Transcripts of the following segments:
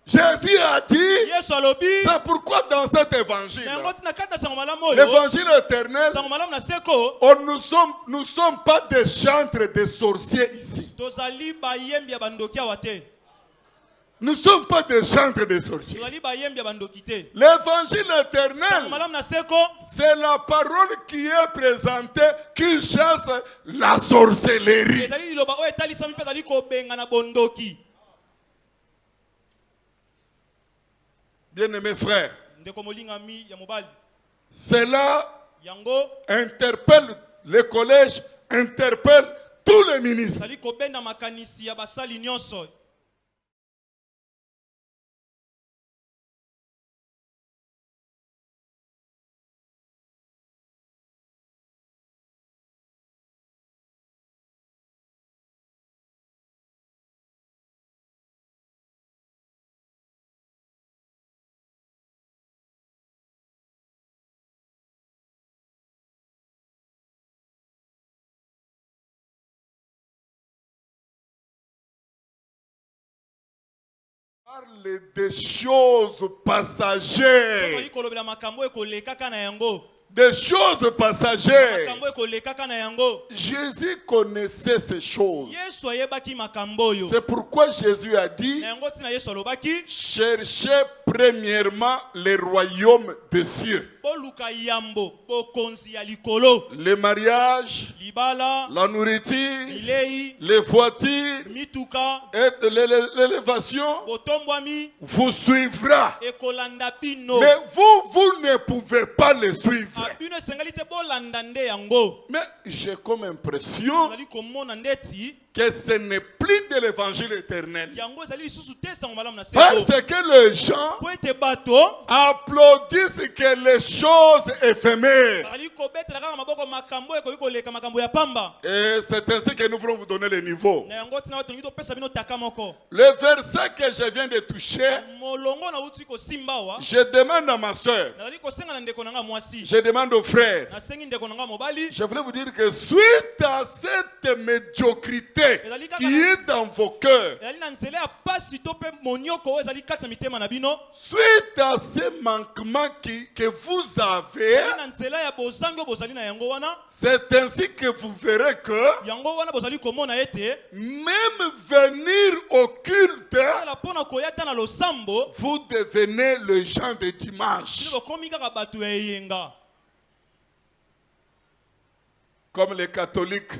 Jésus a dit, c'est pourquoi dans cet évangile, l'évangile éternel, nous ne sommes pas des chantres, des sorciers ici. Nous ne sommes pas des chantres des sorciers. L'évangile éternel, c'est la parole qui est présentée qui chasse la sorcellerie. Bien-aimés frères, cela interpelle les collèges, interpelle tous les ministres. Parle des choses passagères. Des choses passagères. Jésus connaissait ces choses. C'est pourquoi Jésus a dit, cherchez premièrement les royaumes des cieux. Les mariages, la nourriture, les voitures et l'élévation vous suivra. Mais vous ne pouvez pas les suivre. Mais j'ai comme impression que ce n'est plus de l'évangile éternel. Parce que les gens applaudissent que les choses éphémères. Et c'est ainsi que nous voulons vous donner les niveaux. Le verset que je viens de toucher, je demande à ma soeur, je demande aux frères, je voulais vous dire que suite à cette médiocrité qui est dans vos cœurs, suite à ces manquements que vous avez, c'est ainsi que vous verrez que même venir au culte, vous devenez le gens de dimanche. Comme les catholiques.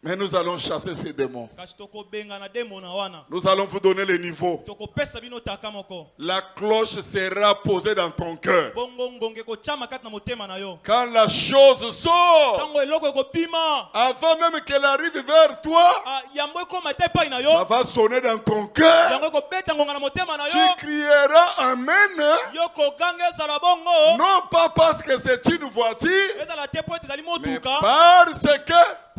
Mais nous allons chasser ces démons. Nous allons vous donner les niveaux. La cloche sera posée dans ton cœur. Quand la chose sort, avant même qu'elle arrive vers toi, ça va sonner dans ton cœur. Tu crieras Amen. Non pas parce que c'est une voiture, mais parce que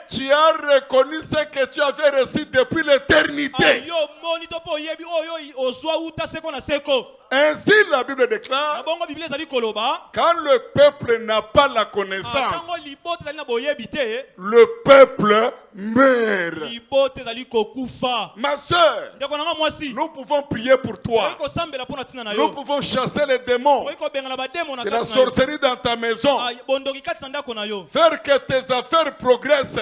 tu as reconnu ce que tu avais reçu depuis l'éternité. Ainsi la Bible déclare, quand le peuple n'a pas la connaissance, le peuple meurt. Ma soeur, nous pouvons prier pour toi. Nous pouvons chasser les démons de la sorcellerie dans ta maison. Faire que tes affaires progressent.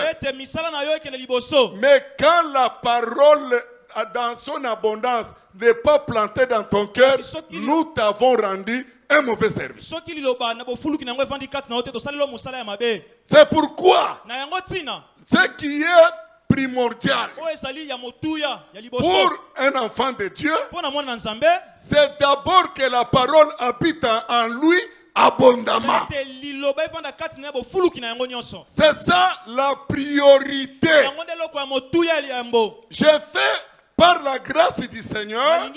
Mais quand la parole dans son abondance n'est pas plantée dans ton cœur, nous t'avons rendu un mauvais service. C'est pourquoi ce qui est primordial pour un enfant de Dieu, c'est d'abord que la parole habite en lui abondamment. C'est ça la priorité. Je fais par la grâce du Seigneur,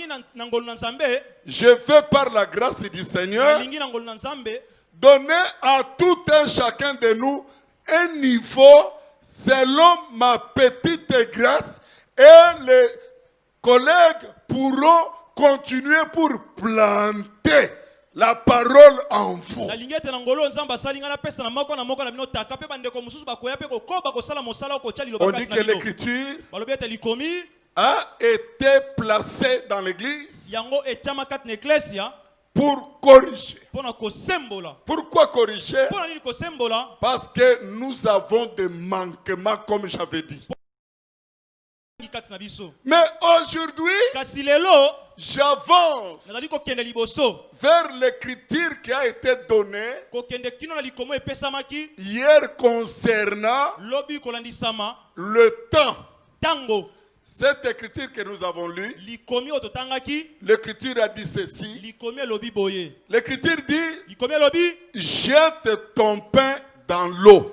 je veux par la grâce du Seigneur donner à tout un chacun de nous un niveau selon ma petite grâce, et les collègues pourront continuer pour planter la parole en vous. On dit que l'écriture a été placée dans l'église pour corriger. Pourquoi corriger? Parce que nous avons des manquements, comme j'avais dit. Mais aujourd'hui, j'avance vers l'écriture qui a été donnée hier concernant le temps. Cette écriture que nous avons lue, l'écriture a dit ceci. L'écriture dit, jette ton pain dans l'eau.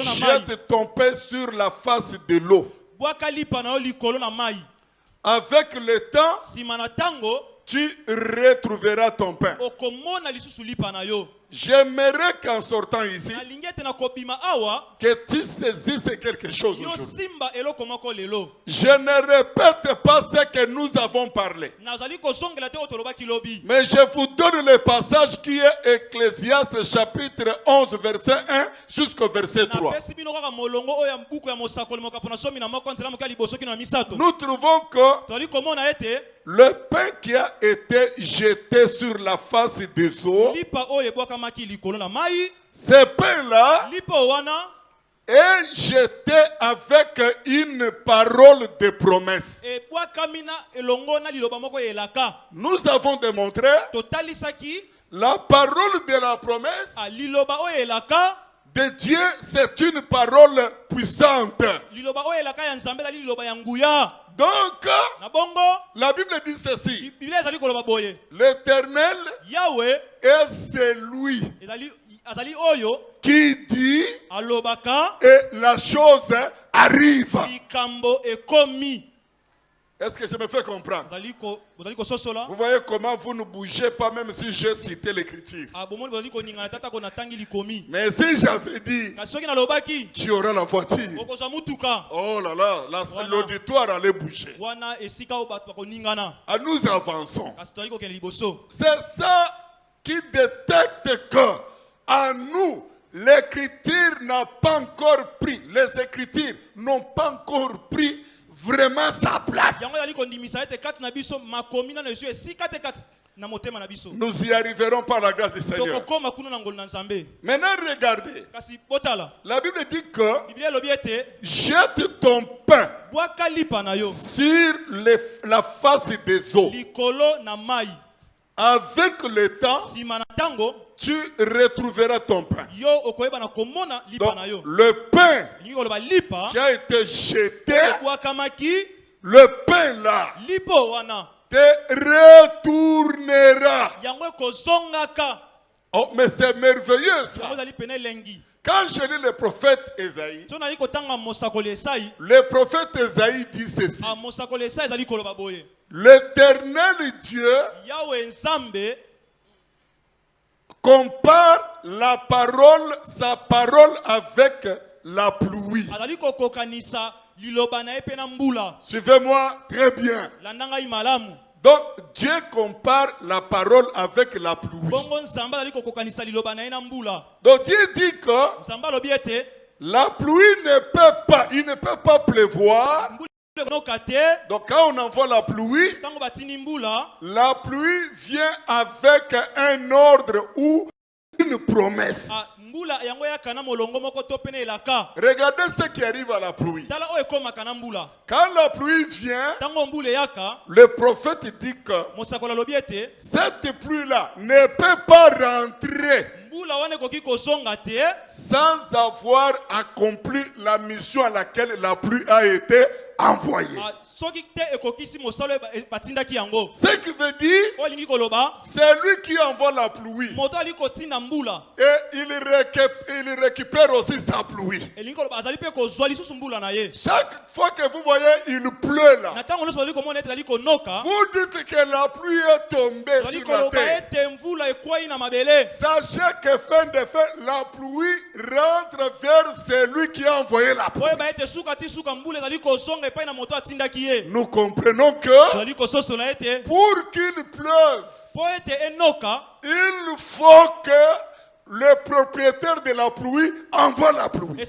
Jette ton pain sur la face de l'eau. Avec le temps, tu retrouveras ton pain. J'aimerais qu'en sortant ici, que tu saisisses quelque chose aujourd'hui. Je ne répète pas ce que nous avons parlé. Mais je vous donne le passage qui est Ecclésiaste chapitre 11 verset 1 jusqu'au verset 3. Nous trouvons que le pain qui a été jeté sur la face des eaux, ce pain-là est jeté avec une parole de promesse. Nous avons démontré la parole de la promesse de Dieu, c'est une parole puissante. Donc, la Bible dit ceci. L'Éternel est celui qui dit et la chose arrive. Est-ce que je me fais comprendre? Vous voyez comment vous ne bougez pas même si j'ai cité l'écriture. Mais si j'avais dit, tu auras la voiture. Oh là là, l'auditoire allait bouger. Nous avançons. C'est ça qui détecte que à nous, l'écriture n'a pas encore pris. Les écritures n'ont pas encore pris vraiment sa place. Nous y arriverons par la grâce du Seigneur. Maintenant regardez. La Bible dit que jette ton pain sur la face des eaux. Avec le temps, tu retrouveras ton pain. Donc, le pain qui a été jeté, le pain là, te retournera. Oh, mais c'est merveilleux ça. Quand je lis le prophète Ésaïe, le prophète Ésaïe dit ceci. L'Éternel Dieu compare sa parole avec la pluie. Suivez-moi très bien. Donc Dieu compare la parole avec la pluie. Donc Dieu dit que la pluie il ne peut pas pleuvoir. Donc quand on envoie la pluie vient avec un ordre ou une promesse. Regardez ce qui arrive à la pluie. Quand la pluie vient, le prophète dit que cette pluie-là ne peut pas rentrer sans avoir accompli la mission à laquelle la pluie a été envoyée. Ce qui veut dire, c'est lui qui envoie la pluie. Et il récupère aussi sa pluie. Chaque fois que vous voyez il pleut là, vous dites que la pluie est tombée sur la terre. Sachez que fin de fin, la pluie rentre vers celui qui a envoyé la pluie. Nous comprenons que pour qu'il pleuve, il faut que le propriétaire de la pluie envoie la pluie.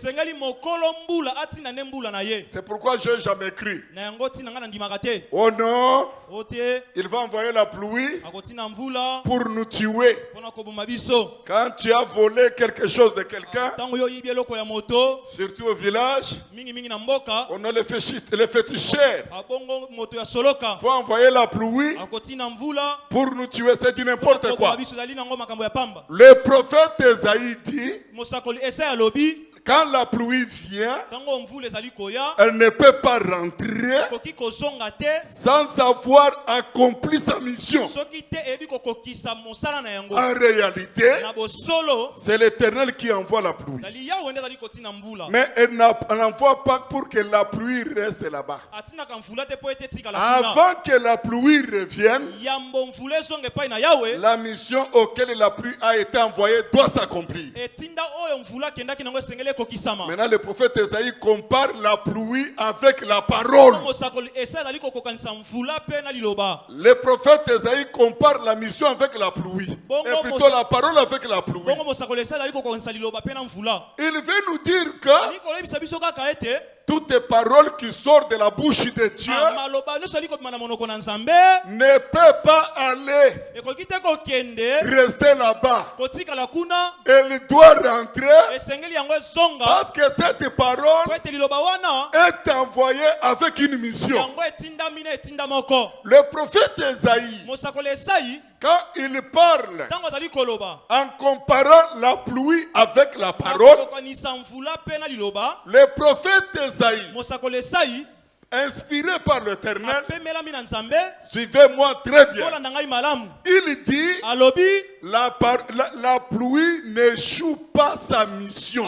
C'est pourquoi je n'ai jamais cru. Oh non, il va envoyer la pluie pour nous tuer. Quand tu as volé quelque chose de quelqu'un, surtout au village, on a les féticheurs. Il faut envoyer la pluie pour nous tuer. C'est du n'importe quoi. Le prophète Esaïe dit, quand la pluie vient, elle ne peut pas rentrer sans avoir accompli sa mission. En réalité, c'est l'Éternel qui envoie la pluie. Mais elle n'envoie pas pour que la pluie reste là-bas. Avant que la pluie revienne, la mission auquel la pluie a été envoyée doit s'accomplir. Maintenant, le prophète Esaïe compare la pluie avec la parole. Le prophète Esaïe compare la mission avec la pluie. Et plutôt la parole avec la pluie. Il veut nous dire que toutes les paroles qui sortent de la bouche de Dieu ne peuvent pas aller rester là-bas. Elle doit rentrer parce que cette parole est envoyée avec une mission. Le prophète Esaïe, quand il parle en comparant la pluie avec la parole, le prophète Esaïe, inspiré par l'Éternel, suivez-moi très bien. Il dit, la pluie n'échoue pas sa mission.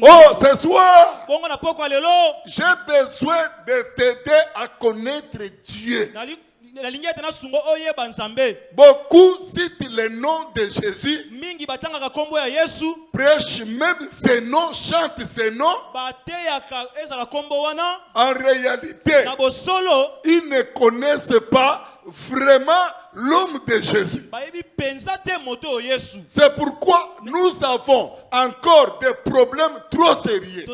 Oh, ce soir, j'ai besoin de t'aider à connaître Dieu. Beaucoup citent le nom de Jésus, prêchent même ses noms, chantent ses noms. En réalité, ils ne connaissent pas vraiment l'homme de Jésus. C'est pourquoi nous avons encore des problèmes trop sérieux.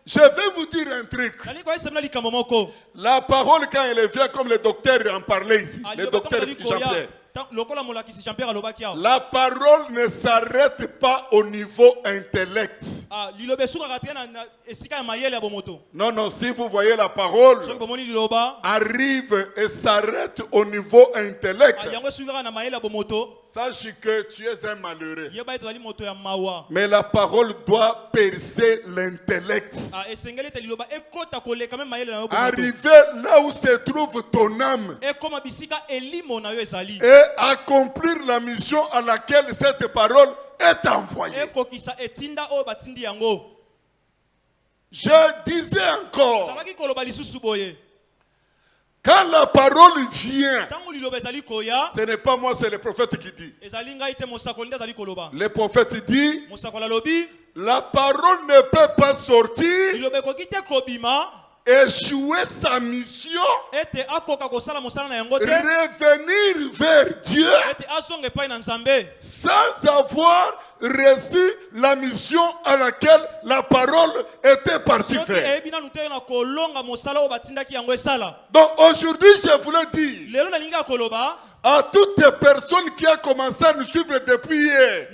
Je vais vous dire un truc. La parole, quand elle vient, comme le docteur en parlait ici, le docteur Jean-Pierre, la parole ne s'arrête pas au niveau intellect. Non, non, si vous voyez la parole arrive et s'arrête au niveau intellect, sache que tu es un malheureux. Mais la parole doit percer l'intellect. Arriver là où se trouve ton âme et accomplir la mission à laquelle cette parole est envoyée. Je disais encore, quand la parole vient, ce n'est pas moi, c'est le prophète qui dit. Le prophète dit, la parole ne peut pas sortir, échouer sa mission, revenir vers Dieu sans avoir reçu la mission à laquelle la parole était partie faire. Donc aujourd'hui, je voulais dire à toutes les personnes qui ont commencé à nous suivre depuis hier,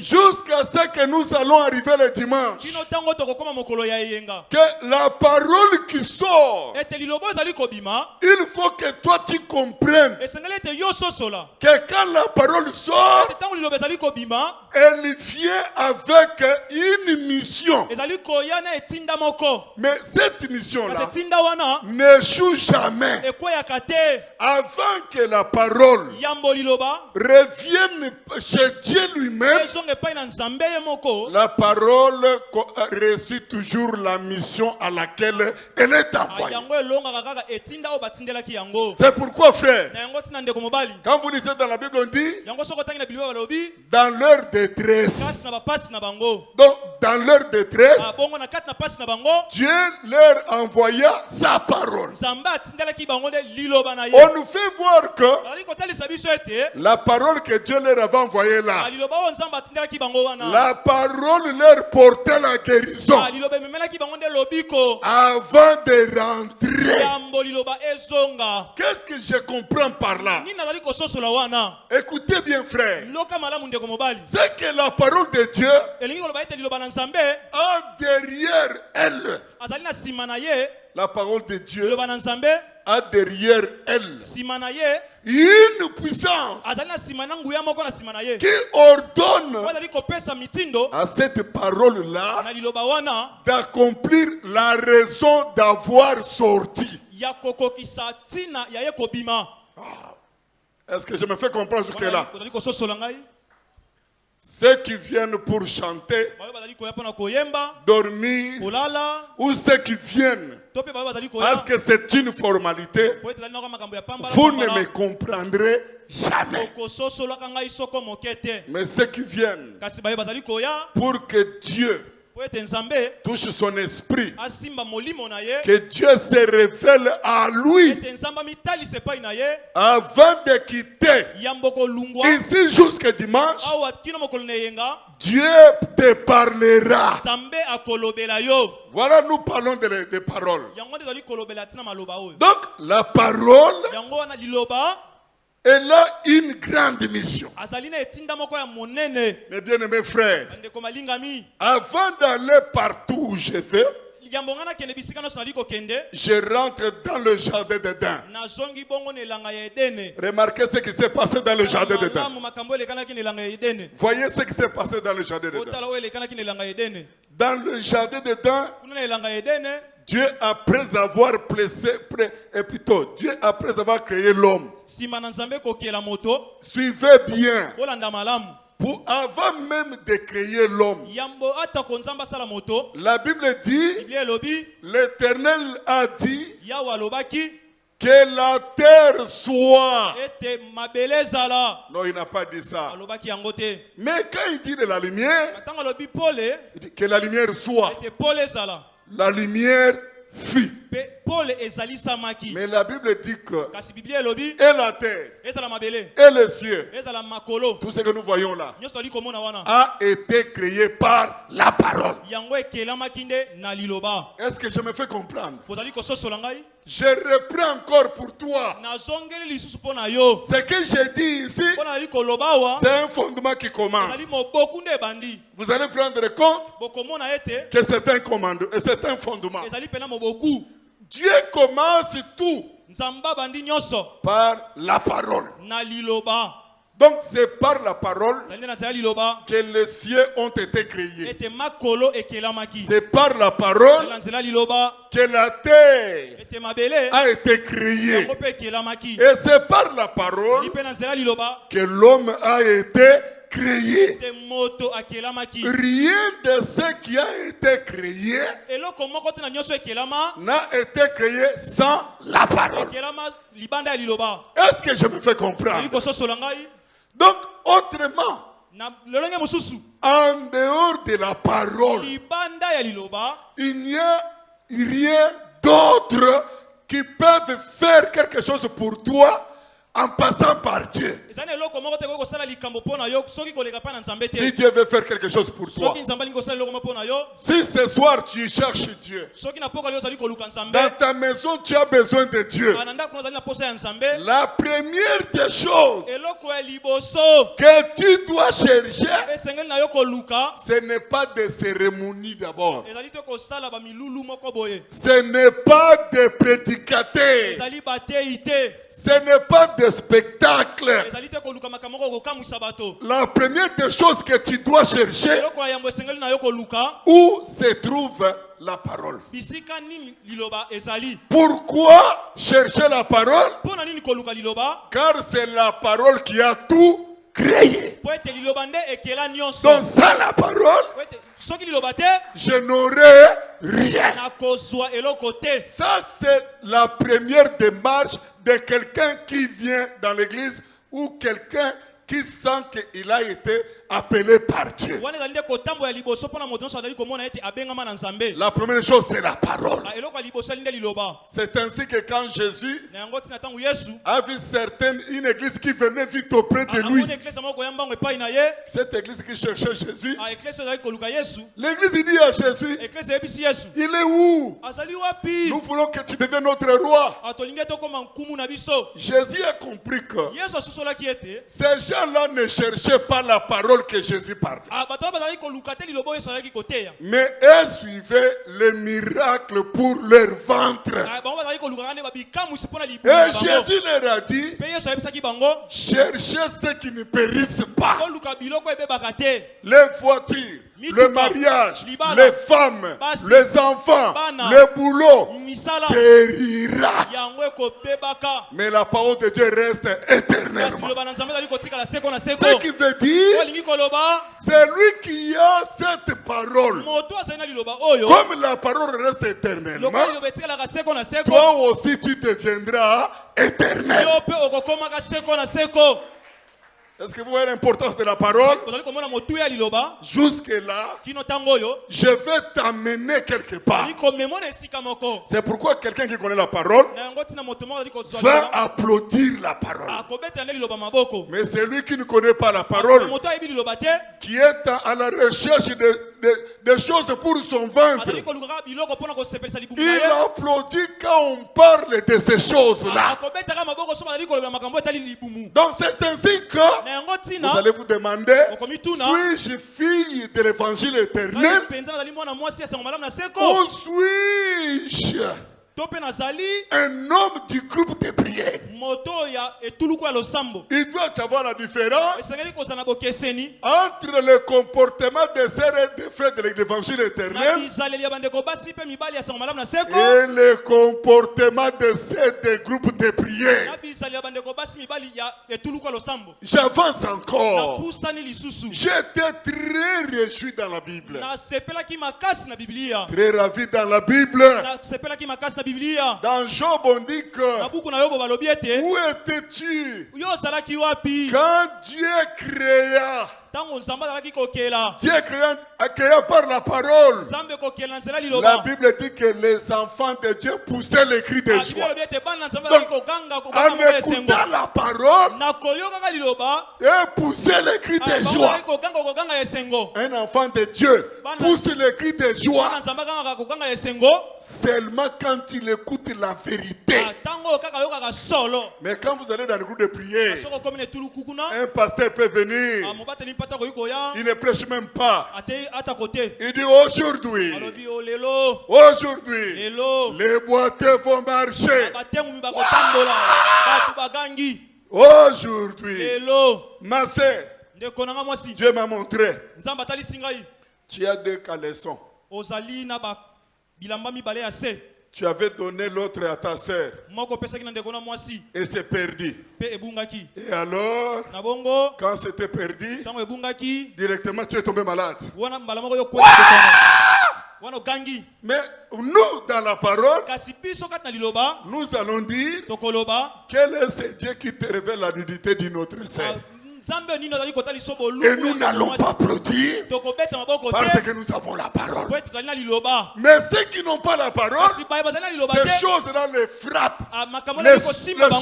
jusqu'à ce que nous allons arriver le dimanche, que la parole qui sort, il faut que toi tu comprennes que quand la parole sort, elle vient avec une mission. Mais cette mission-là n'échoue jamais. Avant que la parole revienne chez Dieu lui-même, la parole reçoit toujours la mission à laquelle elle est envoyée. C'est pourquoi, frère, quand vous lisez dans la Bible, on dit dans leur détresse. Donc, dans leur détresse, Dieu leur envoya sa parole. On nous fait voir que la parole que Dieu leur avait envoyée là, la parole leur portait la guérison avant de rentrer. Qu'est-ce que je comprends par là? Écoutez bien, frère. C'est que la parole de Dieu a derrière elle. La parole de Dieu a derrière elle une puissance qui ordonne à cette parole-là d'accomplir la raison d'avoir sorti. Est-ce que je me fais comprendre jusque-là? Ceux qui viennent pour chanter, dormir, ou ceux qui viennent parce que c'est une formalité, vous ne me comprendrez jamais. Mais ceux qui viennent pour que Dieu touche son esprit, que Dieu se révèle à lui avant de quitter ici jusqu'à dimanche, Dieu te parlera. Voilà, nous parlons des paroles. Donc la parole, elle a une grande mission. Mes bien-aimés frères, avant d'aller partout où je vais, je rentre dans le jardin d'Éden. Remarquez ce qui s'est passé dans le jardin d'Éden. Voyez ce qui s'est passé dans le jardin d'Éden. Dans le jardin d'Éden, Dieu après avoir Dieu après avoir créé l'homme, suivez bien. Avant même de créer l'homme, la Bible dit, l'Éternel a dit que la terre soit. Non, il n'a pas dit ça. Mais quand il dit de la lumière, il dit que la lumière soit. La lumière fut. Mais la Bible dit que et la terre et les cieux, tout ce que nous voyons là, a été créé par la parole. Est-ce que je me fais comprendre? Je reprends encore pour toi. Ce que j'ai dit ici, c'est un fondement qui commence. Vous allez vous rendre compte que c'est un commandement, c'est un fondement. Dieu commence tout par la parole. Donc c'est par la parole que les cieux ont été créés. C'est par la parole que la terre a été créée. Et c'est par la parole que l'homme a été créé. Rien de ce qui a été créé n'a été créé sans la parole. Est-ce que je me fais comprendre? Donc, autrement, en dehors de la parole, il n'y a rien d'autre qui peut faire quelque chose pour toi en passant par Dieu. Si Dieu veut faire quelque chose pour toi, si ce soir tu cherches Dieu, dans ta maison tu as besoin de Dieu, la première des choses que tu dois chercher, ce n'est pas des cérémonies d'abord, ce n'est pas des prédicateurs, ce n'est pas des spectacles. La première des choses que tu dois chercher, où se trouve la parole. Pourquoi chercher la parole? Car c'est la parole qui a tout créé. Donc sans la parole, je n'aurai rien. Ça c'est la première démarche de quelqu'un qui vient dans l'église ou quelqu'un qui sent qu'il a été appelé par Dieu. La première chose, c'est la parole. C'est ainsi que quand Jésus a vu une église qui venait vite auprès de lui, cette église qui cherchait Jésus, l'église dit à Jésus, il est où? Nous voulons que tu deviennes notre roi. Jésus a compris que ces gens-là ne cherchaient pas la parole que Jésus parlait, mais eux suivaient les miracles pour leur ventre. Et Jésus leur a dit, cherchez ceux qui ne périssent pas. Les voitures, le mariage, les femmes, les enfants, le boulot périra. Mais la parole de Dieu reste éternellement. Ce qui veut dire, celui qui a cette parole, comme la parole reste éternellement, toi aussi tu deviendras éternel. Est-ce que vous voyez l'importance de la parole? Jusque-là, je vais t'amener quelque part. C'est pourquoi quelqu'un qui connaît la parole va applaudir la parole. Mais celui qui ne connaît pas la parole, qui est à la recherche de choses pour son ventre, il applaudit quand on parle de ces choses-là. Donc c'est ainsi que vous allez vous demander, suis-je fille de l'évangile éternel ou suis-je un homme du groupe de prière? Il doit y avoir la différence entre le comportement des sœurs et des frères de l'évangile éternel et le comportement des sœurs des groupes de prière. J'avance encore. J'étais très réjoui dans la Bible, très ravi dans la Bible. Dans Job, on dit que où étais-tu quand Dieu créa? Dieu créa par la parole. La Bible dit que les enfants de Dieu poussaient les cris de joie. Donc, en écoutant la parole et pousser les cris de joie, un enfant de Dieu pousse les cris de joie seulement quand il écoute la vérité. Mais quand vous allez dans le groupe de prière, un pasteur peut venir, il ne prêche même pas. Il dit aujourd'hui, les boiteux vont marcher. Aujourd'hui, ma sœur, Dieu m'a montré, tu as deux caleçons. Tu avais donné l'autre à ta sœur et c'est perdu. Et alors, quand c'était perdu, directement tu es tombé malade. Mais nous, dans la parole, nous allons dire quel est ce Dieu qui te révèle la nudité d'une autre sœur. Et nous n'allons pas applaudir parce que nous avons la parole. Mais ceux qui n'ont pas la parole, ces choses-là les frappent. Les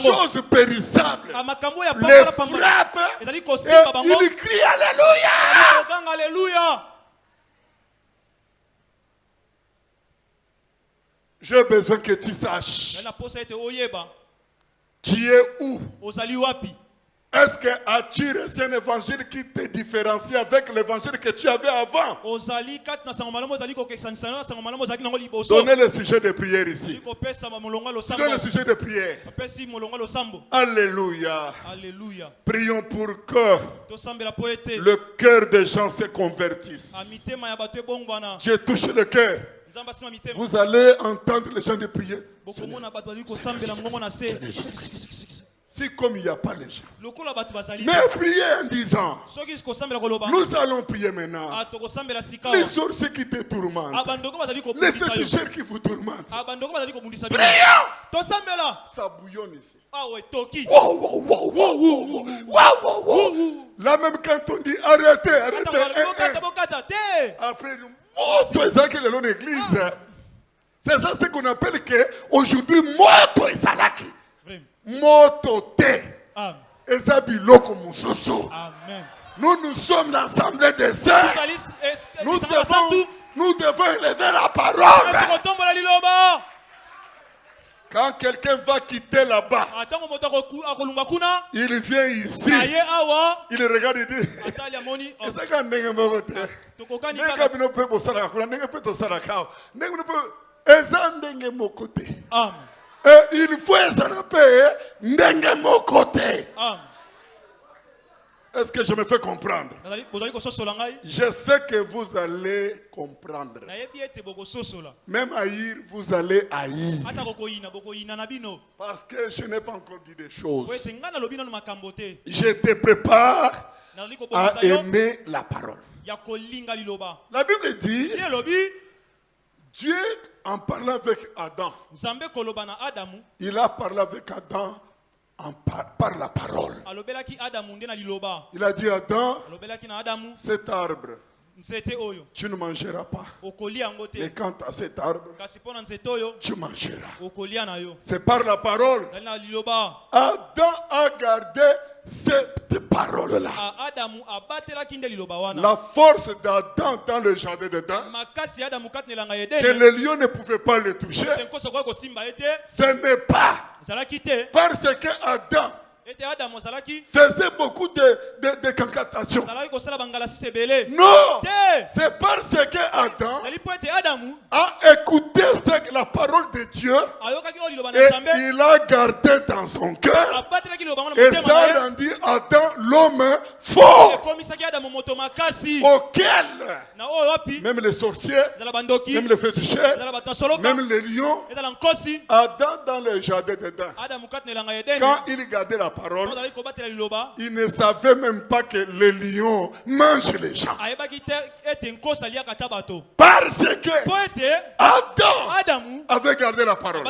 choses périssables les frappent et ils crient Alléluia. J'ai besoin que tu saches. Tu es où? Est-ce que as-tu reçu un évangile qui te différencie avec l'évangile que tu avais avant? Donnez le sujet de prière ici. Donnez le sujet de prière. Alléluia. Prions pour que le cœur des gens se convertisse. Dieu touche le cœur. Vous allez entendre les gens de prier. Si comme il n'y a pas les gens. Mais priez en disant, nous allons prier maintenant. Les sorciers qui te tourmentent, les féticheurs qui vous tourmentent, prions. Ça bouillonne ici. Là même quand on dit arrêtez, après, l'église. C'est ça ce qu'on appelle que aujourd'hui moto ezalaki. Moto te. Ezabiloko mususu. Nous sommes l'assemblée des saints. Nous devons élever la parole. Quand quelqu'un va quitter là-bas, il vient ici, il regarde et dit, il faut Est-ce que je me fais comprendre? Je sais que vous allez comprendre. Même haïr, vous allez haïr. Parce que je n'ai pas encore dit des choses. Je te prépare à aimer la parole. La Bible dit, Dieu en parlant avec Adam, il a parlé avec Adam par la parole. Il a dit à Adam, cet arbre, tu ne mangeras pas. Et quant à cet arbre, tu mangeras. C'est par la parole. Adam a gardé cette parole-là. La force d'Adam dans le jardin d'Éden, que le lion ne pouvait pas le toucher, ce n'est pas parce que Adam faisait beaucoup de cantations. Non, c'est parce que Adam a écouté la parole de Dieu et il a gardé dans son cœur, et ça rendit Adam l'homme fort, auquel même les sorciers, même les féticheurs, même les lions, Adam dans le jardin d'Éden, quand il gardait la parole, il ne savait même pas que les lions mangent les gens. Parce que Adam avait gardé la parole.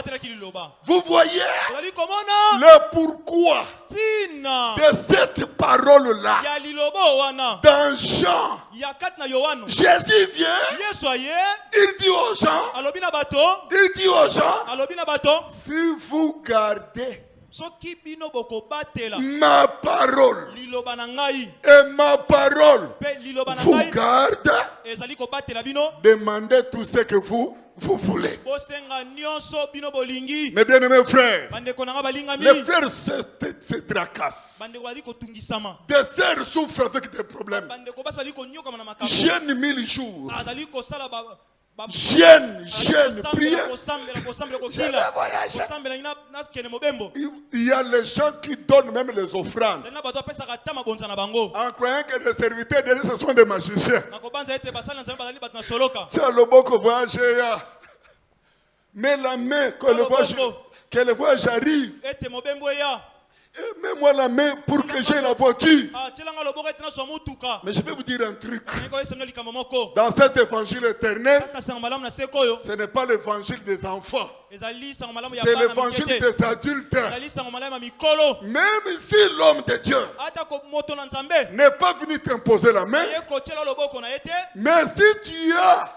Vous voyez le pourquoi de cette parole-là. Dans Jean, Jésus vient, il dit aux gens, si vous gardez ma parole et ma parole vous garde, demandez tout ce que vous voulez. Mes bien-aimés frères, les frères se tracassent. Des sœurs souffrent avec des problèmes. Jeûne 1000 jours. Jeûne, priez. Il y a les gens qui donnent même les offrandes en croyant que les serviteurs de Dieu ce sont des magiciens. Tiens, le boko voyage, mets la main que le voyage arrive. Et mets-moi la main pour que j'aie la voiture. Mais je vais vous dire un truc. Dans cet évangile éternel, ce n'est pas l'évangile des enfants. C'est l'évangile des adultes. Même si l'homme de Dieu n'est pas venu t'imposer la main, mais si tu as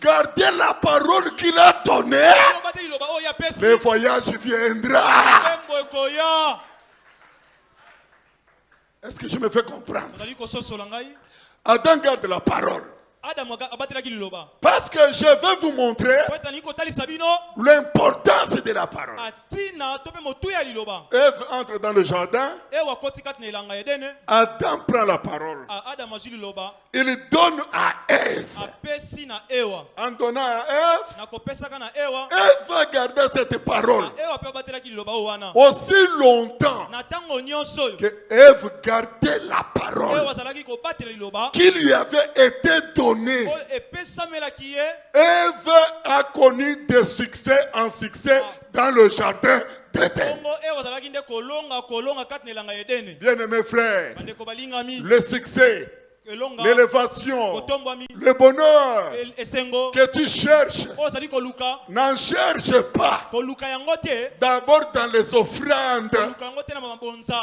gardé la parole qu'il a donnée, le voyage viendra. Est-ce que je me fais comprendre? Adam garde la parole. Parce que je vais vous montrer l'importance de la parole. Ève entre dans le jardin. Adam prend la parole. Il donne à Ève. En donnant à Ève, Ève va garder cette parole aussi longtemps que Ève gardait la parole qui lui avait été donnée. Ève a connu de succès en succès dans le jardin d'Éden. Bien-aimés frères, le succès, l'élévation, le bonheur que tu cherches, n'en cherche pas. D'abord dans les offrandes,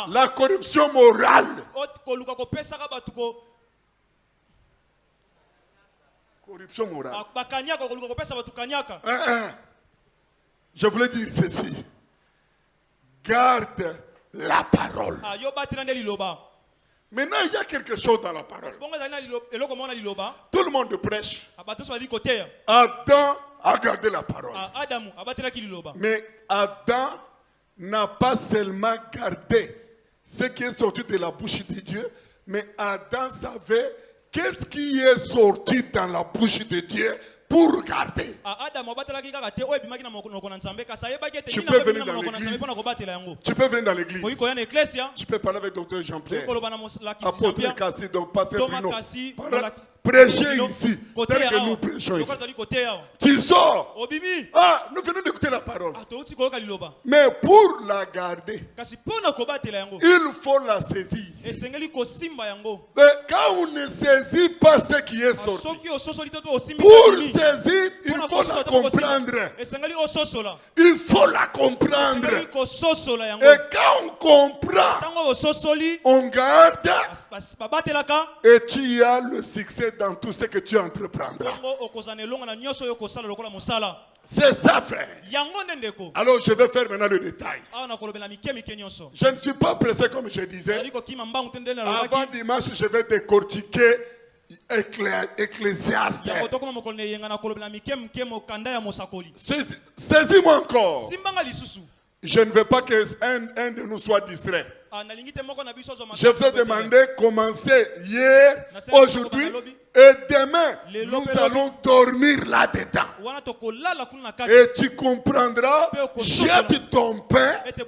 la corruption morale. Corruption morale. Je voulais dire ceci. Garde la parole. Maintenant, il y a quelque chose dans la parole. Tout le monde prêche. Adam a gardé la parole. Mais Adam n'a pas seulement gardé ce qui est sorti de la bouche de Dieu, mais Adam savait qu'est-ce qui est sorti dans la bouche de Dieu pour garder. Tu peux venir dans l'église. Tu peux venir dans l'église. Tu peux parler avec Dr Jean-Pierre, apôtre Cassi, donc pasteur Bruno. Prêcher ici, tel que nous prêchons ici. Tu sors. Ah, nous venons d'écouter la parole. Mais pour la garder, il faut la saisir. Mais quand on ne saisit pas ce qui est sorti, pour saisir, il faut la comprendre. Il faut la comprendre. Et quand on comprend, on garde, et tu as le succès dans tout ce que tu entreprendras. C'est ça, frère. Alors je vais faire maintenant le détail. Je ne suis pas pressé comme je disais. Avant dimanche, je vais décortiquer Ecclésiaste. Saisis-moi encore. Je ne veux pas qu'un de nous soit distrait. Je vous ai demandé de commencer hier, aujourd'hui et demain. Nous allons dormir là-dedans. Et tu comprendras, jette ton pain et tu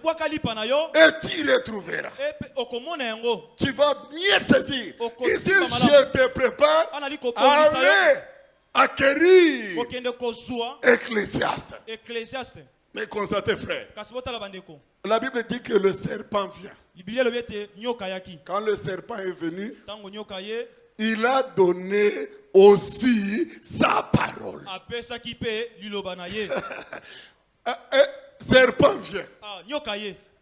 retrouveras. Tu vas mieux saisir. Ici, je te prépare à aller acquérir Ecclésiaste. Mais constatez, frère, la Bible dit que le serpent vient. Quand le serpent est venu, il a donné aussi sa parole. Serpent vient.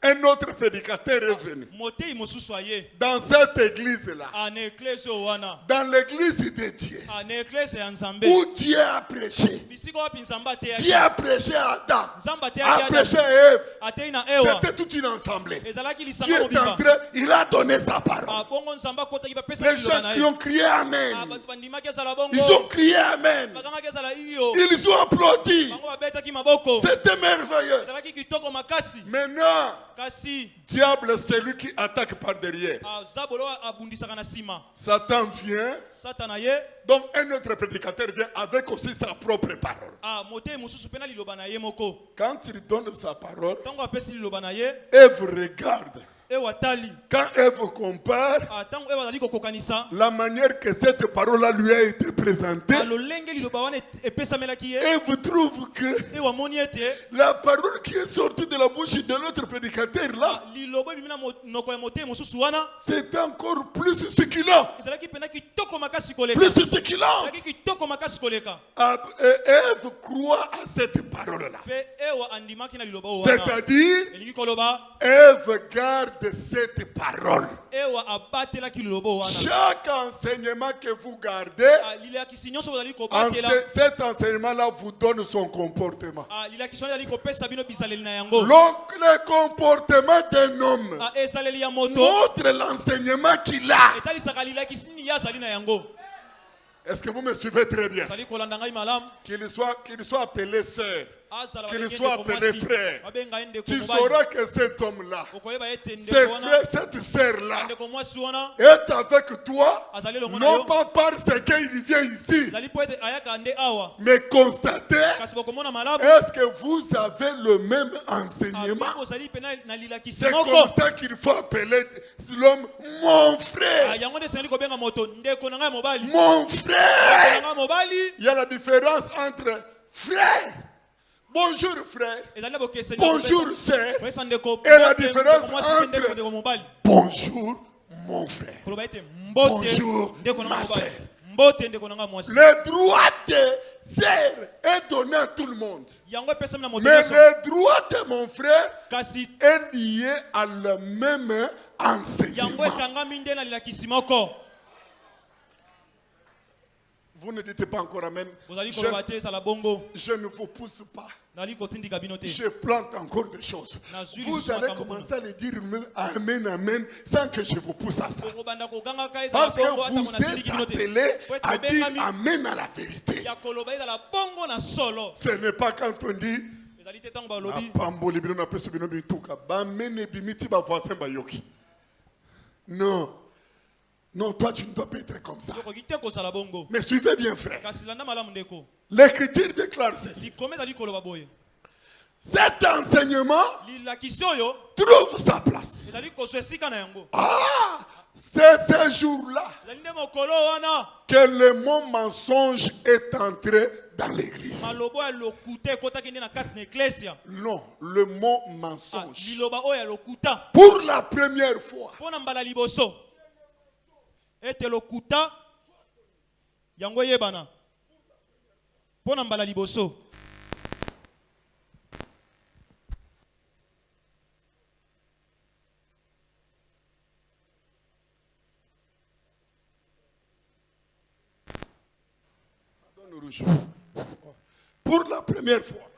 Un autre prédicateur est venu. Dans cette église-là. Dans l'église de Dieu. Où Dieu a prêché. Dieu a prêché à Adam. A prêché à Ève. C'était toute une assemblée. Dieu est entré, il a donné sa parole. Les gens qui ont crié Amen. Ils ont crié Amen. Ils ont applaudi. C'était merveilleux. Maintenant, diable, c'est lui qui attaque par derrière. Satan vient. Donc un autre prédicateur vient avec aussi sa propre parole. Quand il donne sa parole, Ève regarde. Quand Ève compare la manière que cette parole-là lui a été présentée, Ève trouve que la parole qui est sortie de la bouche de l'autre prédicateur là, c'est encore plus succulent. Plus succulent. Ève croit à cette parole-là. C'est-à-dire, Ève garde cette parole. Chaque enseignement que vous gardez, cet enseignement-là vous donne son comportement. Donc le comportement d'un homme montre l'enseignement qu'il a. Est-ce que vous me suivez très bien? Qu'il soit appelé sœur, qu'il soit appelé frère, tu sauras que cet homme-là, cette sœur-là, est avec toi, non pas parce qu'il vient ici, mais constater, est-ce que vous avez le même enseignement? C'est comme ça qu'il faut appeler l'homme mon frère. Mon frère. Il y a la différence entre frère. bonjour frère, bonjour sœur, et la différence entre bonjour mon frère, bonjour ma sœur. Le droit de sœur est donné à tout le monde. Mais le droit de mon frère est lié à le même enseignement. Vous ne dites pas encore amen. Je ne vous pousse pas. Je plante encore des choses. Vous allez commencer à le dire amen, amen, sans que je vous pousse à ça. Parce que vous êtes appelés à dire amen à la vérité. Ce n'est pas quand on dit non. Non, toi tu ne dois pas être comme ça. Mais suivez bien, frère. L'écriture déclare ceci. Cet enseignement trouve sa place. Ah, c'est ce jour-là que le mot mensonge est entré dans l'église. Non, le mot mensonge. Pour la première fois. Ete lokuta yango yebana pona mbala liboso pour la première fois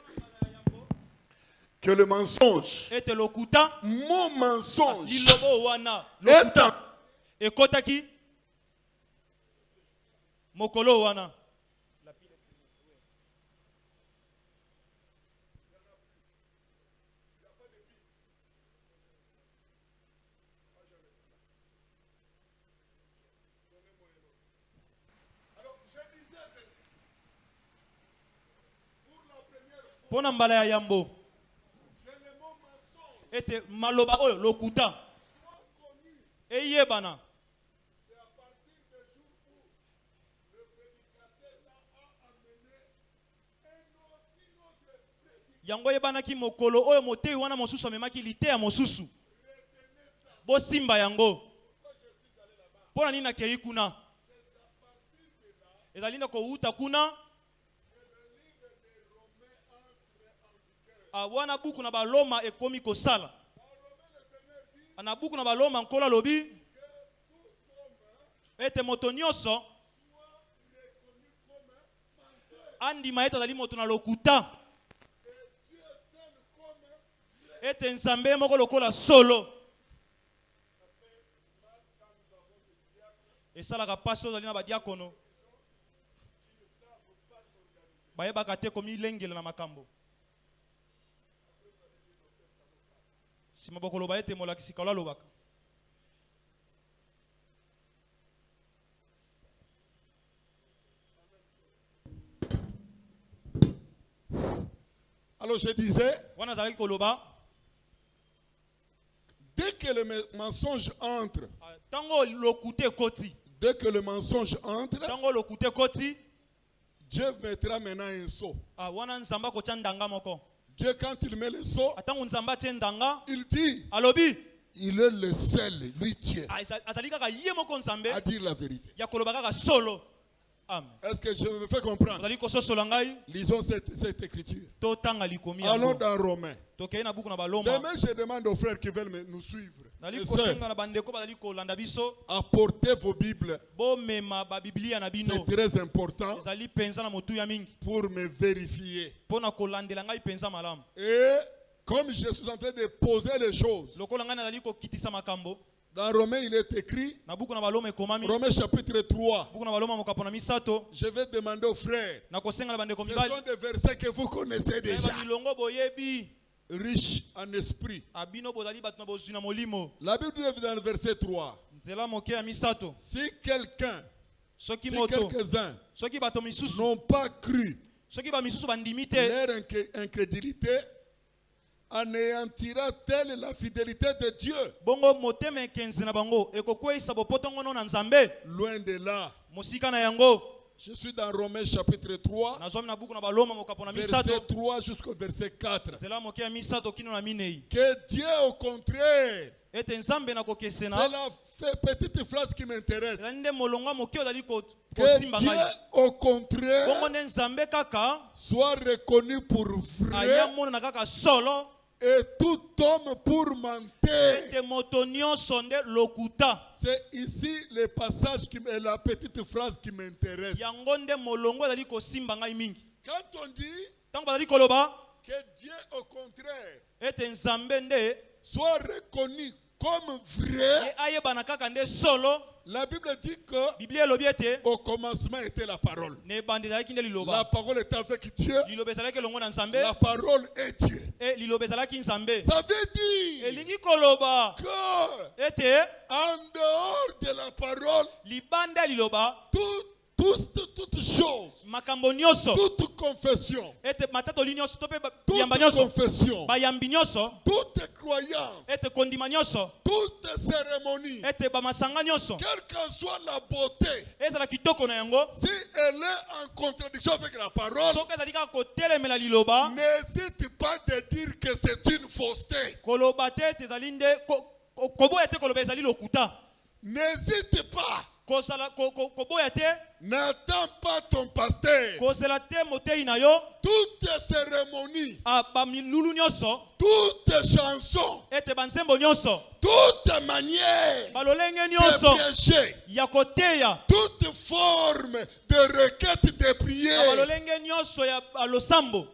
que le mensonge ete lokuta mon mensonge lilobo wana lokuta ekotaki mokolo wana pona mbala ya yambo ete maloba oyo lokuta eyebana yango yebanaki mokolo oyo motei wana mosusu amemaki lite ya mosusu bosimba yango pona nini nakei kuna ezali na kouta kuna wana buku na baloma ekomi kosala ana buku na baloma nkola lobi ete moto nyonso andima ete azali moto na lokuta ete nzambe moko lokola solo esalaka pasi ozali na badiakono bayebaka te komilengela na makambo sima bokoloba ete molakisi kalo alobaka. Alors je disais, dès que le mensonge entre, Dieu mettra maintenant un sceau. Dieu, quand il met le sceau, il dit, il est le seul, lui Dieu, à dire la vérité. Est-ce que je me fais comprendre? Lisons cette écriture. Allons dans Romains. Demain, je demande aux frères qui veulent nous suivre. Apportez vos Bibles. C'est très important pour me vérifier. Et comme je suis en train de poser les choses, dans Romains, il est écrit, Romains chapitre 3, je vais demander aux frères, ce sont des versets que vous connaissez déjà, riches en esprit. La Bible dit dans le verset 3, si quelques-uns n'ont pas cru, leur incrédulité anéantira-t-elle la fidélité de Dieu? Loin de là. Je suis dans Romains chapitre 3, verset 3 jusqu'au verset 4. Que Dieu, au contraire, c'est la petite phrase qui m'intéresse. Que Dieu, au contraire, soit reconnu pour vrai et tout homme pour mentir. C'est ici le passage, la petite phrase qui m'intéresse. Quand on dit que Dieu, au contraire, soit reconnu comme vrai, la Bible dit que au commencement était la parole. La parole était avec Dieu. La parole est Dieu. Ça veut dire que en dehors de la parole, toute chose, toute confession, toute croyance, toute cérémonie, quelle qu'en soit la beauté, si elle est en contradiction avec la parole, n'hésite pas de dire que c'est une fausseté. N'hésite pas. N'attends pas ton pasteur. Toute cérémonie, toute chanson, toute manière de prêcher, toute forme de requête de prière,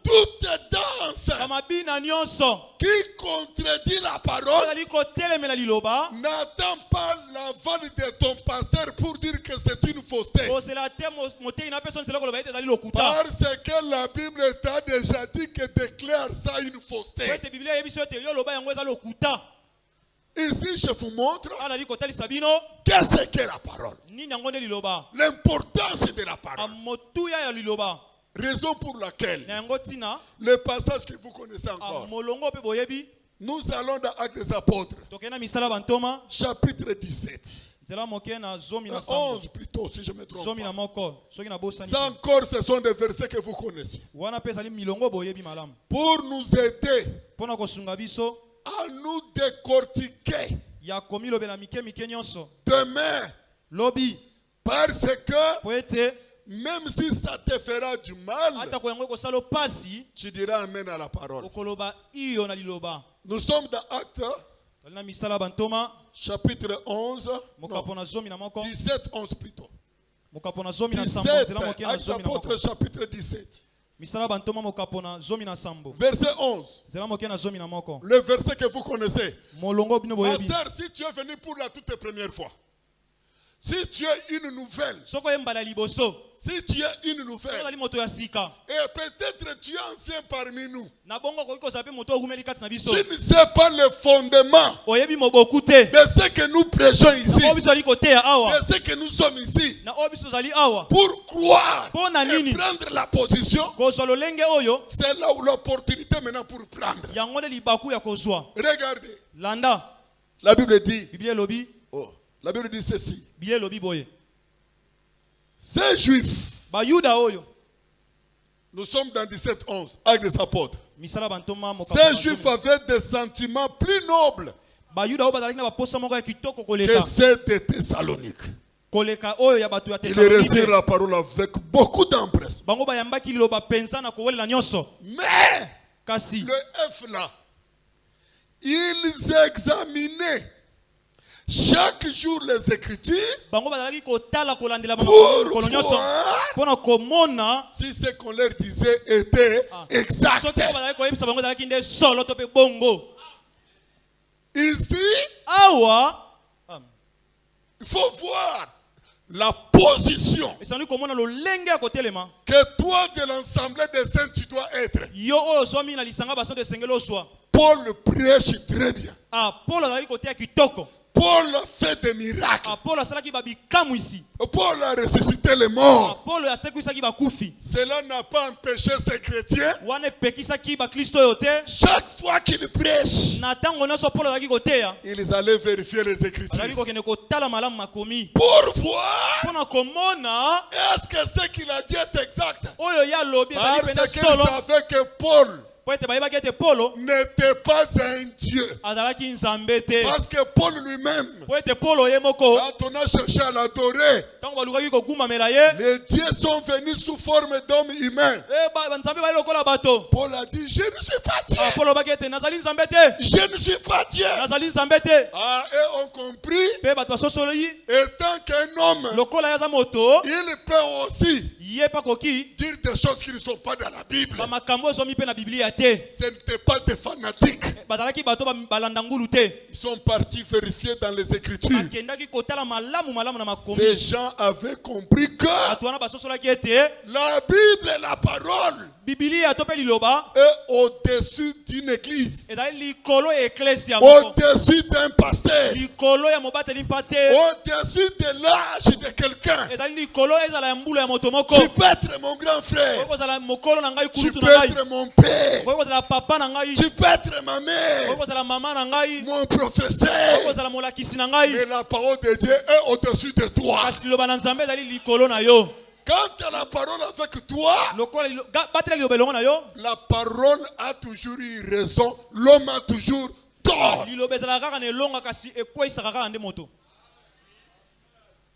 toute danse qui contredit la parole, n'attends pas l'aval de ton pasteur pour dire que c'est une fausseté. Parce que la Bible t'a déjà dit que déclare ça une fausseté. Ici, je vous montre qu'est-ce qu'est la parole. L'importance de la parole. Raison pour laquelle le passage que vous connaissez encore. Nous allons dans Actes des Apôtres, chapitre 17. 11 plutôt, si je me trompe pas. Ça encore, ce sont des versets que vous connaissez. Pour nous aider à nous décortiquer demain. Parce que même si ça te fera du mal, tu diras amen à la parole. Nous sommes dans Actes chapitre 11, non, 17, 11 plutôt. 17, Actes apôtres chapitre 17. Verset 11. Le verset que vous connaissez. Ma sœur, si tu es venu pour la toute première fois, si tu es une nouvelle, si tu es une nouvelle, et peut-être tu es ancien parmi nous, tu ne sais pas le fondement de ce que nous prêchons ici, de ce que nous sommes ici, pour croire et prendre la position, c'est là où l'opportunité maintenant pour prendre. Regardez, la Bible dit, la Bible dit ceci. Ces Juifs, nous sommes dans 17-11, Actes des Apôtres. Ces Juifs avaient des sentiments plus nobles que ceux de Thessalonique. Ils reçurent la parole avec beaucoup d'empressement. Mais le F là, ils examinaient chaque jour les Écritures pour voir si ce qu'on leur disait était exact. Ici, il faut voir la position que toi de l'ensemble des saints tu dois être. Paul prêche très bien. Paul fait des miracles. Paul a ressuscité les morts. Cela n'a pas empêché ces chrétiens. Chaque fois qu'ils prêchent, ils allaient vérifier les Écritures pour voir est-ce que ce qu'il a dit est exact. Parce qu'ils savaient que Paul n'était pas un Dieu. Parce que Paul lui-même, quand on a cherché à l'adorer, les dieux sont venus sous forme d'hommes humains. Paul a dit, je ne suis pas Dieu. Je ne suis pas Dieu. Et on compris, étant qu'un homme, il peut aussi dire des choses qui ne sont pas dans la Bible. Ce n'était pas des fanatiques. Ils sont partis vérifier dans les Écritures. Ces gens avaient compris que la Bible est la parole est au-dessus d'une église, au-dessus d'un pasteur, au-dessus de l'âge de quelqu'un. Tu peux être mon grand frère, tu peux être mon père, tu peux être ma mère, mon professeur, mais la parole de Dieu est au-dessus de toi. Quand tu as la parole avec toi, la parole a toujours eu raison, l'homme a toujours tort.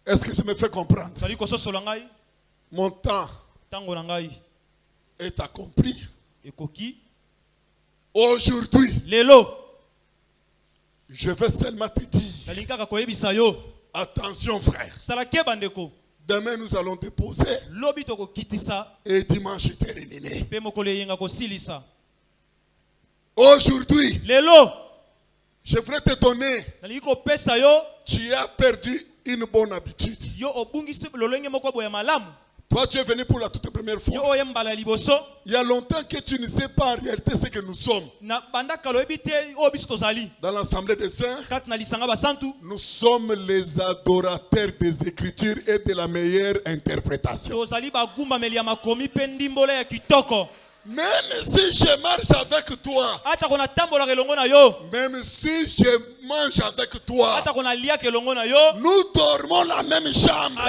Est-ce que je me fais comprendre? Mon temps est accompli. Aujourd'hui, je vais seulement te dire, attention frère, demain nous allons déposer et dimanche terminé. Aujourd'hui, je voudrais te donner, tu as perdu une bonne habitude. Toi, tu es venu pour la toute première fois. Il y a longtemps que tu ne sais pas en réalité ce que nous sommes. Dans l'Assemblée des Saints, nous sommes les adorateurs des Écritures et de la meilleure interprétation. Même si je marche avec toi, même si je mange avec toi, nous dormons la même chambre,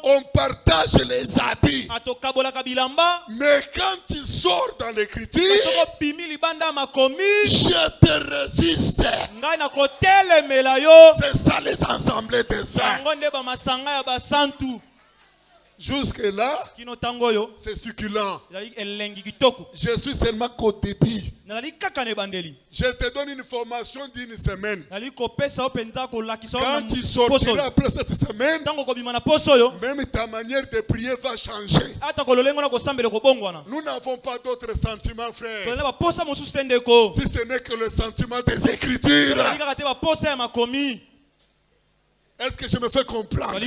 on partage les habits. Mais quand tu sors dans l'écriture, je te résiste. C'est ça les assemblées des saints. Jusque-là, c'est succulent. Je suis seulement qu'au début. Je te donne une formation d'une semaine. Quand tu sortiras après cette semaine, même ta manière de prier va changer. Nous n'avons pas d'autres sentiments, frère, si ce n'est que le sentiment des Écritures. Est-ce que je me fais comprendre?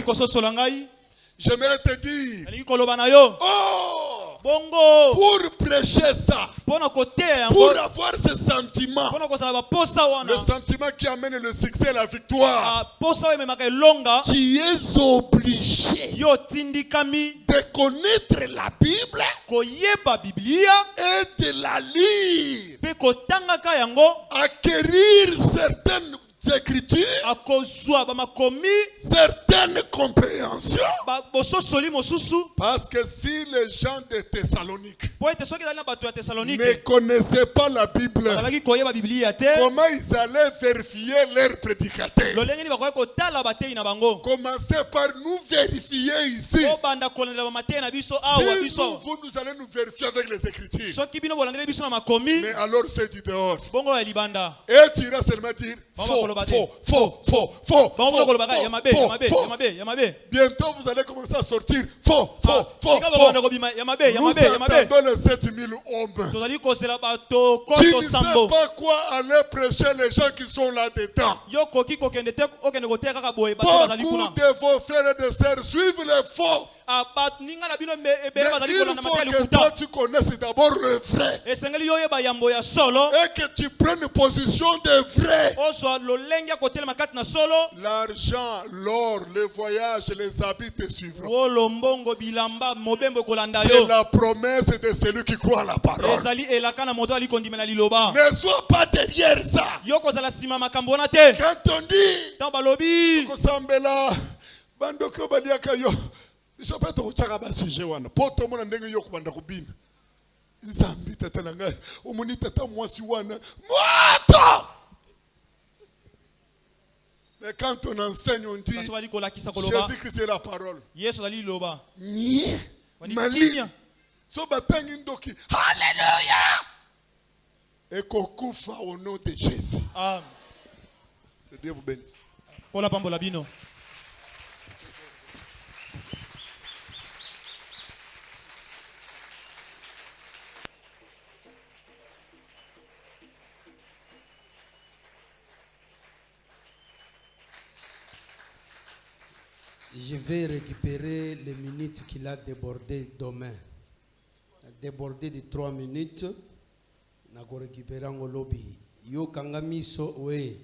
J'aimerais te dire, oh, pour prêcher ça, pour avoir ce sentiment, le sentiment qui amène le succès et la victoire, tu es obligé de connaître la Bible et de la lire, acquérir certaines Écritures, certaines compréhensions. Parce que si les gens de Thessalonique ne connaissaient pas la Bible, comment ils allaient vérifier leurs prédicateurs? Commencez par nous vérifier ici. Si vous allez nous vérifier avec les Écritures. Mais alors c'est du dehors. Et tu iras seulement dire faux. Bientôt vous allez commencer à sortir faux. Nous attendons les 7000 hommes. Tu ne sais pas quoi aller prêcher les gens qui sont là-dedans. Beaucoup de vos frères et de sœurs suivent les faux Mais il faut que toi tu connaisses d'abord le vrai. Et que tu prennes position de vrai. L'argent, l'or, le voyage, les habits te suivront. C'est la promesse de celui qui croit à la parole. Ne sois pas derrière ça. Quand on dit Kosambela bandoko baliaka yo biso pa to chaka ba sujet wana poto mona ndenge yo kubanda kubina nzambi tata nanga omoni tata mwasi wana moto. Mais quand on enseigne on dit Jésus-Christ est la parole. Mali so batangi ndoki alléluia et kokufa au nom de Jésus. Amen. Que Dieu vous bénisse. Je vais récupérer les minutes qu'il a débordées demain. Il a débordé de 3 minutes. Je vais récupérer en lobby. Yo kangamiso we.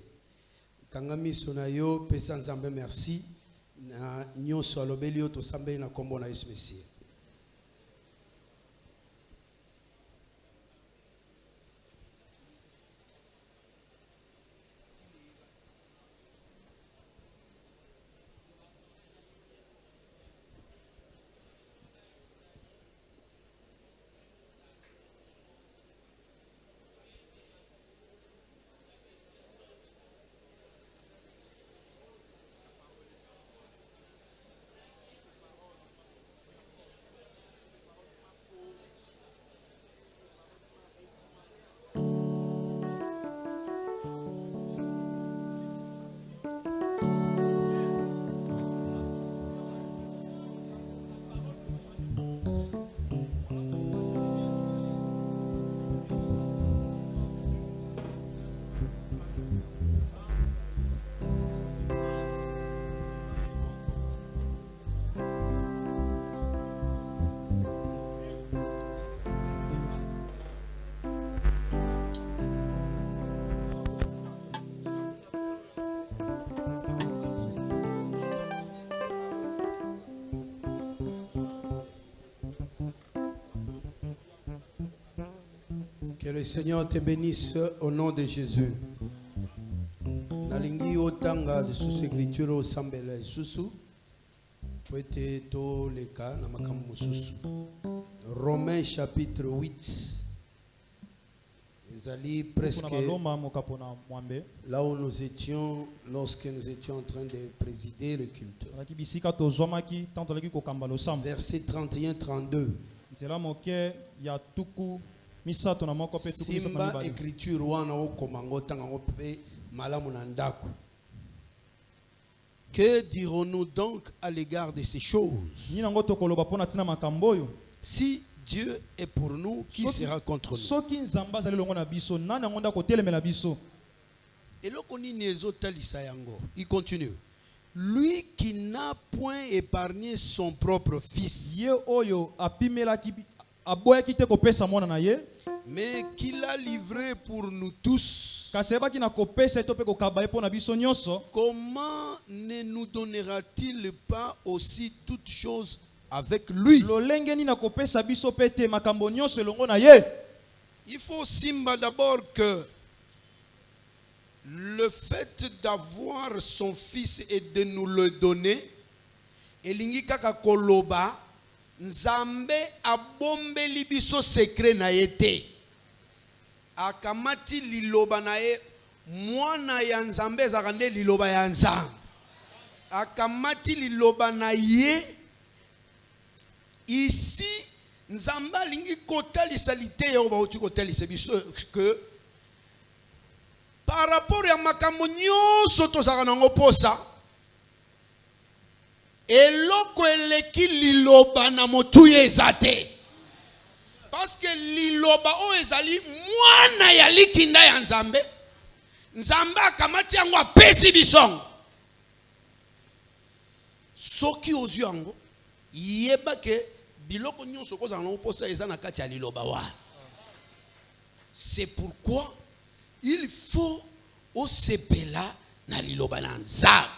Kangamiso na yo pesa nzambe merci. Na nyonso alobeli yo to sambe na kombo na Yesu Messie. Que le Seigneur te bénisse au nom de Jésus. Nalingi otanga de sous écriture au sambele susu. Poete to leka na makamu susu. Romains chapitre 8. Ezali presque là où nous étions lorsque nous étions en train de présider le culte. Verset 31-32. Simba écriture wana okomango tango pe malamu na ndako. Que dirons-nous donc à l'égard de ces choses? Si Dieu est pour nous, qui sera contre nous? Et il continue. Lui qui n'a point épargné son propre fils, mais qui l'a livré pour nous tous, comment ne nous donnera-t-il pas aussi toutes choses avec lui? Il faut simba d'abord que le fait d'avoir son fils et de nous le donner, elingi kaka koloba Nzambe abombeli biso secret na yete. Akamati liloba na ye mwana ya Nzambe zakande liloba ya Nzambe. Akamati liloba na ye ici Nzambe lingi kotalisa lite yo ba uti kotalisa biso que par rapport ya makambo nyonso tozaka nango posa eloko eleki liloba na motuye ezate. Parce que liloba o ezali mwana ya likinda ya Nzambe. Nzambe akamati yango apesi bisongo. Soki ozu yango yeba ke biloko nyonso ko za na posa eza na kati ya liloba wa. C'est pourquoi il faut osepela na liloba na nzambe.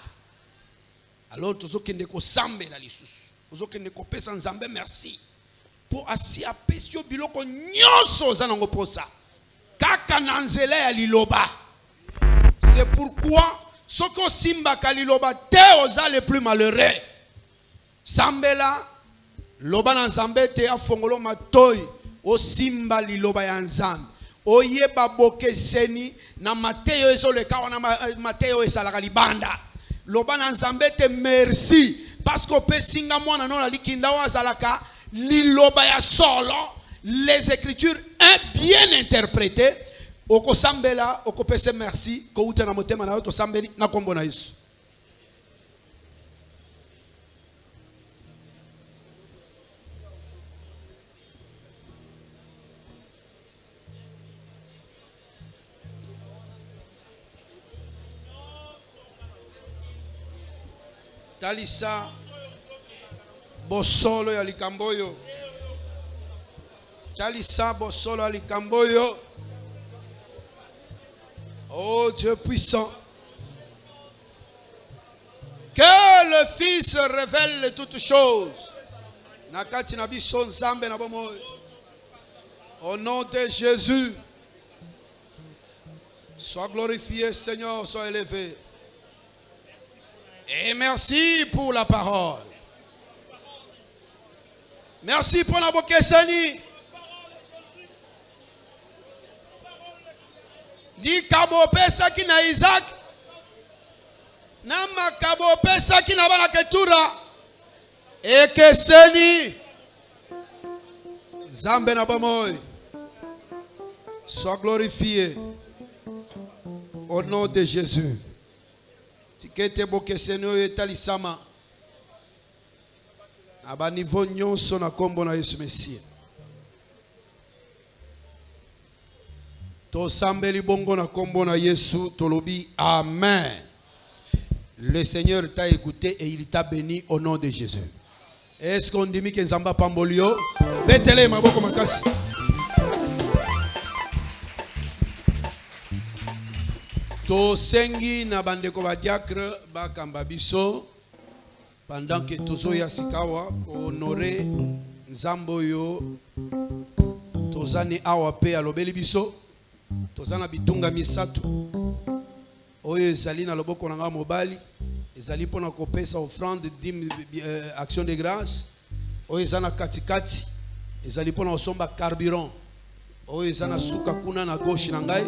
Alors tozokende ko sambela lisusu. Tozokende ko pesa nzambe merci. Pour asi apesio biloko nyonso za na posa. Kaka na nzela ya liloba. C'est pourquoi soko simba kaliloba te oza le plus malheureux. Sambela loba na nzambe te afongolo matoi o simba liloba ya nzambe. Oyeba bokeseni na Mateo ezoleka wana Mateo esalaka libanda. Loba na nzambe te merci parce que pesinga mwana no likinda wa zalaka liloba ya solo. Les écritures bien interprétées. Oko sambela oko pese merci ko uta na motema na to sambeli na kombo na Yesu. Talisa bosolo ya likamboyo. Talisa bosolo ya likamboyo. Oh Dieu puissant. Que le Fils révèle toutes choses. Nakati na biso nzambe na bomoyo. Au nom de Jésus. Sois glorifié Seigneur, sois élevé. Et merci pour la parole. Merci pour la bokesani. Di kabo pesa ki na Isaac. Na makabo pesa ki na bana ketura. Ekeseni. Zambe na bomoy. Sois glorifié. Au nom de Jésus. Tikete bokeseni o etalisama. Aba niveau nyonso na kombo na Yesu Messie. To sambeli bongo na kombo na Yesu tolobi amen. Le Seigneur t'a écouté et il t'a béni au nom de Jésus. Est-ce qu'on dit que nzamba pambolio betele maboko makasi. To sengi na bandeko ba diacre ba kamba biso pendant que tozo ya sikawa ko honorer nzambo yo tozani awa pe alobeli biso. Tozana bitunga misatu oyo ezali na loboko na nga mobali ezali pona kopesa offrande action de grâce oyo ezana katikati ezali pona osomba carburant oyo ezana suka kuna na gauche na ngai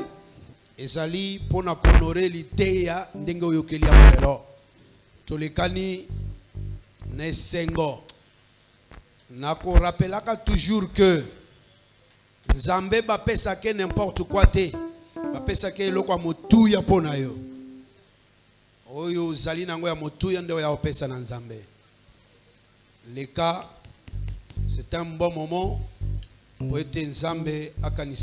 ezali pona honorer liteya ndenge oyo keli ya lelo tolekani na esengo na ko rappelaka toujours que Nzambe ba pesa ke n'importe quoi te. Ba pesa ke eloko motuya pona yo. Oyo zali nango ya motuya ndio ya opesa na Nzambe. Le cas c'est un bon moment pour être Nzambe akanisa